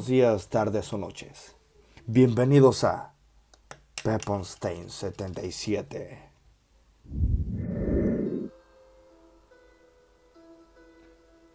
buenos días, tardes o noches. Bienvenidos a Peppenstein 77.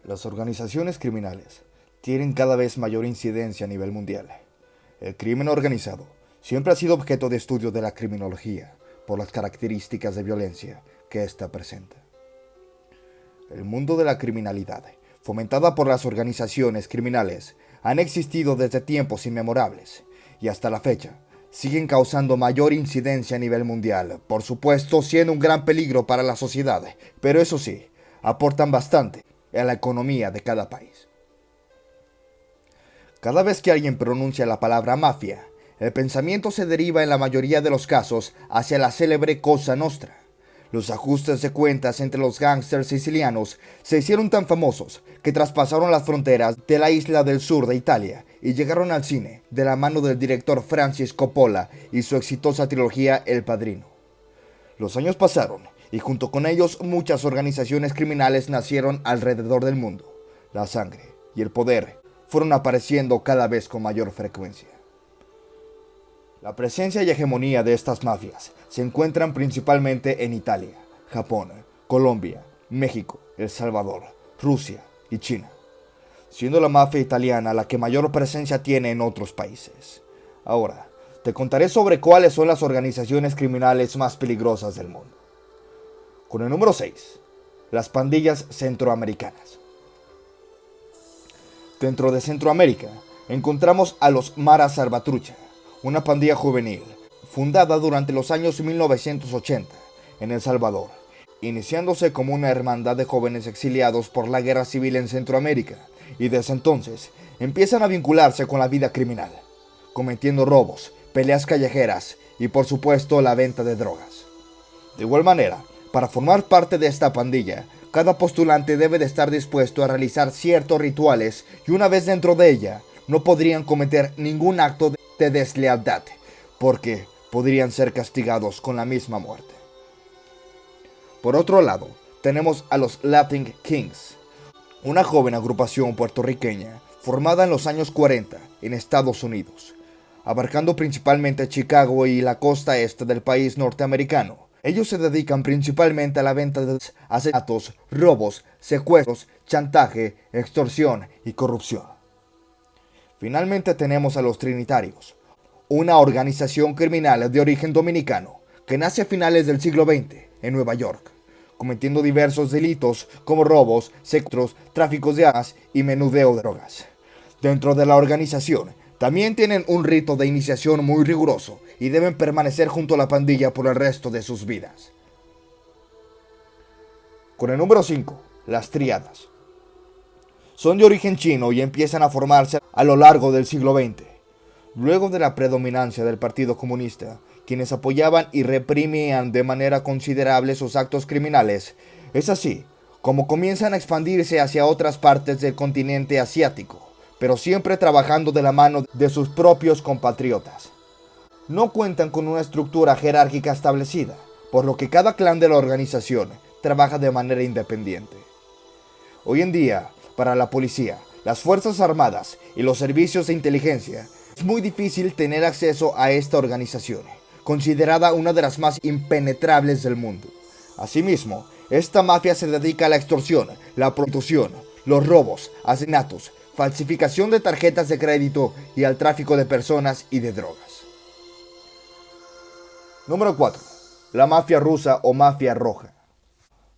Las organizaciones criminales tienen cada vez mayor incidencia a nivel mundial. El crimen organizado siempre ha sido objeto de estudio de la criminología por las características de violencia que ésta presenta. El mundo de la criminalidad, fomentada por las organizaciones criminales, han existido desde tiempos inmemorables y hasta la fecha siguen causando mayor incidencia a nivel mundial, por supuesto siendo un gran peligro para la sociedad, pero eso sí, aportan bastante a la economía de cada país. Cada vez que alguien pronuncia la palabra mafia, el pensamiento se deriva en la mayoría de los casos hacia la célebre Cosa Nostra. Los ajustes de cuentas entre los gángsters sicilianos se hicieron tan famosos que traspasaron las fronteras de la isla del sur de Italia y llegaron al cine de la mano del director Francis Coppola y su exitosa trilogía El Padrino. Los años pasaron y junto con ellos muchas organizaciones criminales nacieron alrededor del mundo. La sangre y el poder fueron apareciendo cada vez con mayor frecuencia. La presencia y hegemonía de estas mafias se encuentran principalmente en Italia, Japón, Colombia, México, El Salvador, Rusia y China, siendo la mafia italiana la que mayor presencia tiene en otros países. Ahora, te contaré sobre cuáles son las organizaciones criminales más peligrosas del mundo. Con el número 6, las pandillas centroamericanas. Dentro de Centroamérica encontramos a los Mara Salvatrucha, una pandilla juvenil, fundada durante los años 1980 en El Salvador, iniciándose como una hermandad de jóvenes exiliados por la guerra civil en Centroamérica, y desde entonces empiezan a vincularse con la vida criminal, cometiendo robos, peleas callejeras y por supuesto la venta de drogas. De igual manera, para formar parte de esta pandilla, cada postulante debe de estar dispuesto a realizar ciertos rituales y una vez dentro de ella, no podrían cometer ningún acto de deslealtad, porque podrían ser castigados con la misma muerte. Por otro lado, tenemos a los Latin Kings, una joven agrupación puertorriqueña formada en los años 40 en Estados Unidos, abarcando principalmente Chicago y la costa este del país norteamericano. Ellos se dedican principalmente a la venta de asesinatos, robos, secuestros, chantaje, extorsión y corrupción. Finalmente tenemos a los Trinitarios, una organización criminal de origen dominicano que nace a finales del siglo XX en Nueva York, cometiendo diversos delitos como robos, secuestros, tráficos de armas y menudeo de drogas. Dentro de la organización también tienen un rito de iniciación muy riguroso y deben permanecer junto a la pandilla por el resto de sus vidas. Con el número 5, las tríadas. Son de origen chino y empiezan a formarse a lo largo del siglo XX. Luego de la predominancia del Partido Comunista, quienes apoyaban y reprimían de manera considerable sus actos criminales, es así como comienzan a expandirse hacia otras partes del continente asiático, pero siempre trabajando de la mano de sus propios compatriotas. No cuentan con una estructura jerárquica establecida, por lo que cada clan de la organización trabaja de manera independiente. Hoy en día, para la policía, las Fuerzas Armadas y los servicios de inteligencia, es muy difícil tener acceso a esta organización, considerada una de las más impenetrables del mundo. Asimismo, esta mafia se dedica a la extorsión, la prostitución, los robos, asesinatos, falsificación de tarjetas de crédito y al tráfico de personas y de drogas. Número 4. La mafia rusa o mafia roja.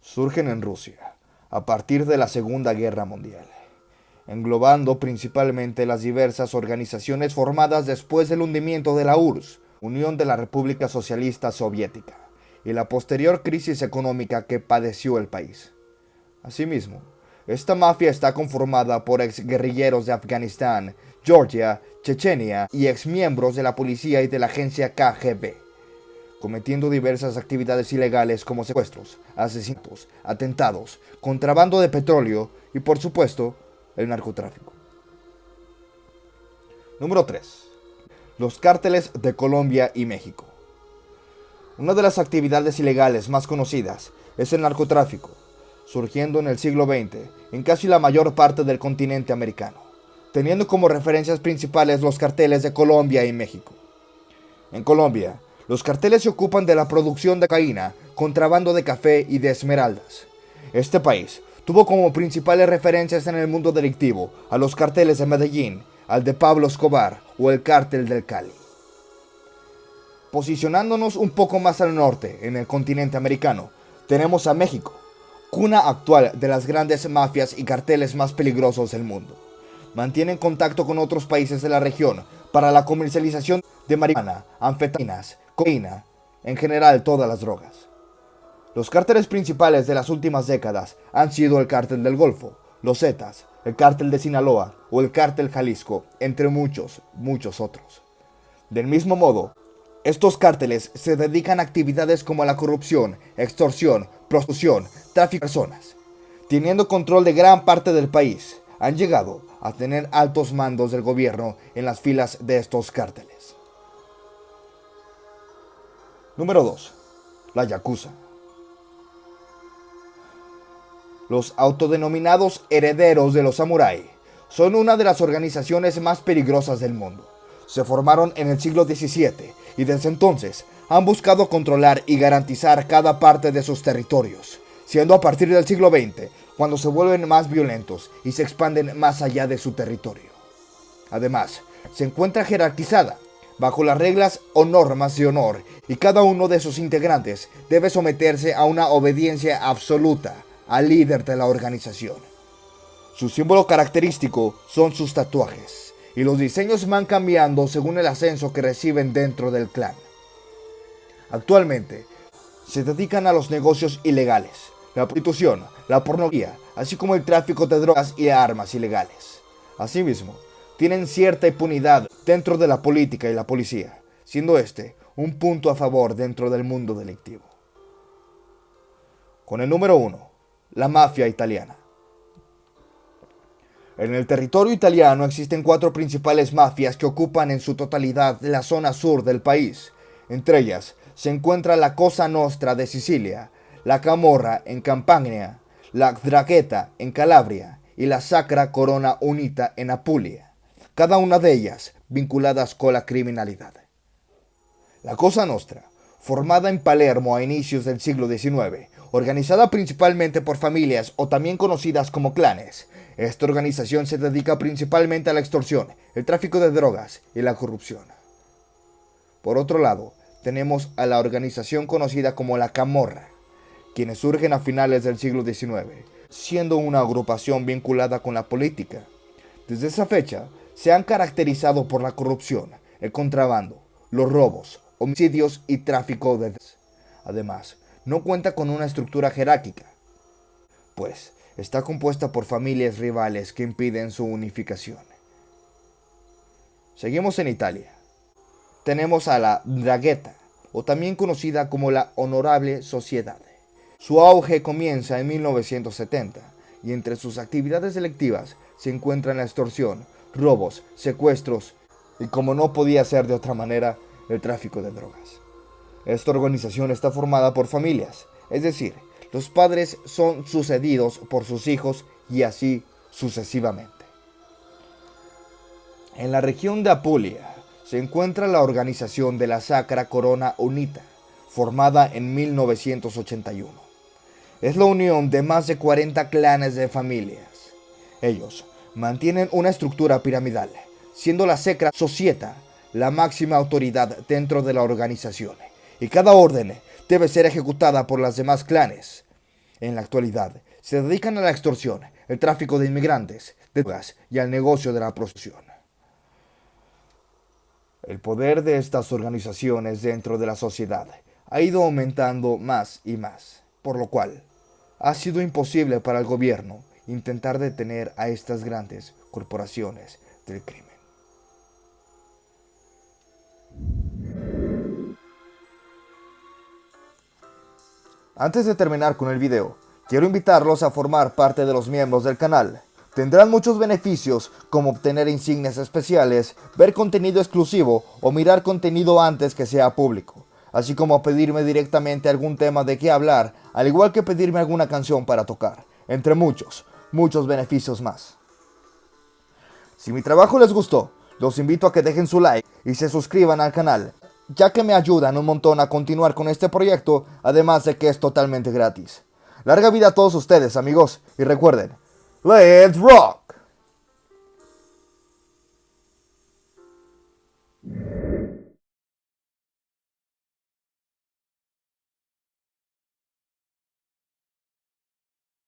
Surgen en Rusia a partir de la Segunda Guerra Mundial, englobando principalmente las diversas organizaciones formadas después del hundimiento de la URSS, Unión de la República Socialista Soviética, y la posterior crisis económica que padeció el país. Asimismo, esta mafia está conformada por exguerrilleros de Afganistán, Georgia, Chechenia y exmiembros de la policía y de la agencia KGB, cometiendo diversas actividades ilegales como secuestros, asesinatos, atentados, contrabando de petróleo y, por supuesto, el narcotráfico. Número 3. Los cárteles de Colombia y México. Una de las actividades ilegales más conocidas es el narcotráfico, surgiendo en el siglo XX en casi la mayor parte del continente americano. teniendo como referencias principales los carteles de Colombia y México. En Colombia, los carteles se ocupan de la producción de cocaína, contrabando de café y de esmeraldas. Este país tuvo como principales referencias en el mundo delictivo a los carteles de Medellín, al de Pablo Escobar o el cártel del Cali. Posicionándonos un poco más al norte, en el continente americano, tenemos a México, cuna actual de las grandes mafias y carteles más peligrosos del mundo. Mantienen contacto con otros países de la región para la comercialización de marihuana, anfetaminas, cocaína, en general todas las drogas. Los cárteles principales de las últimas décadas han sido el cártel del Golfo, los Zetas, el cártel de Sinaloa o el cártel Jalisco, entre muchos otros. Del mismo modo, estos cárteles se dedican a actividades como la corrupción, extorsión, prostitución, tráfico de personas. Teniendo control de gran parte del país, han llegado a tener altos mandos del gobierno en las filas de estos cárteles. Número 2. La Yakuza. Los autodenominados herederos de los samurái son una de las organizaciones más peligrosas del mundo. Se formaron en el siglo XVII y desde entonces han buscado controlar y garantizar cada parte de sus territorios, siendo a partir del siglo XX cuando se vuelven más violentos y se expanden más allá de su territorio. Además, se encuentra jerarquizada bajo las reglas o normas de honor y cada uno de sus integrantes debe someterse a una obediencia absoluta al líder de la organización. Su símbolo característico son sus tatuajes, y los diseños van cambiando según el ascenso que reciben dentro del clan. Actualmente, se dedican a los negocios ilegales, la prostitución, la pornografía, así como el tráfico de drogas y armas ilegales. Asimismo, tienen cierta impunidad dentro de la política y la policía, siendo este un punto a favor dentro del mundo delictivo. Con el número 1. La mafia italiana. En el territorio italiano existen 4 principales mafias que ocupan en su totalidad la zona sur del país. Entre ellas se encuentra la Cosa Nostra de Sicilia, la Camorra en Campania, la 'Ndrangheta en Calabria y la Sacra Corona Unita en Apulia, cada una de ellas vinculadas con la criminalidad. La Cosa Nostra, formada en Palermo a inicios del siglo XIX, organizada principalmente por familias o también conocidas como clanes. Esta organización se dedica principalmente a la extorsión, el tráfico de drogas y la corrupción. Por otro lado, tenemos a la organización conocida como la Camorra, quienes surgen a finales del siglo XIX, siendo una agrupación vinculada con la política. Desde esa fecha, se han caracterizado por la corrupción, el contrabando, los robos, homicidios y tráfico de drogas. Además, no cuenta con una estructura jerárquica, pues está compuesta por familias rivales que impiden su unificación. Seguimos en Italia. Tenemos a la 'Ndrangheta, o también conocida como la Honorable Sociedad. Su auge comienza en 1970 y entre sus actividades delictivas se encuentran la extorsión, robos, secuestros y, como no podía ser de otra manera, el tráfico de drogas. Esta organización está formada por familias, es decir, los padres son sucedidos por sus hijos y así sucesivamente. En la región de Apulia se encuentra la organización de la Sacra Corona Unita, formada en 1981. Es la unión de más de 40 clanes de familias. Ellos mantienen una estructura piramidal, siendo la Sacra Società la máxima autoridad dentro de la organización, y cada orden debe ser ejecutada por las demás clanes. En la actualidad, se dedican a la extorsión, el tráfico de inmigrantes, de drogas y al negocio de la prostitución. El poder de estas organizaciones dentro de la sociedad ha ido aumentando más y más, por lo cual ha sido imposible para el gobierno intentar detener a estas grandes corporaciones del crimen. Antes de terminar con el video, quiero invitarlos a formar parte de los miembros del canal. Tendrán muchos beneficios como obtener insignias especiales, ver contenido exclusivo o mirar contenido antes que sea público, así como pedirme directamente algún tema de qué hablar, al igual que pedirme alguna canción para tocar, entre muchos beneficios más. Si mi trabajo les gustó, los invito a que dejen su like y se suscriban al canal, ya que me ayudan un montón a continuar con este proyecto, además de que es totalmente gratis. Larga vida a todos ustedes, amigos, y recuerden, ¡Let's rock!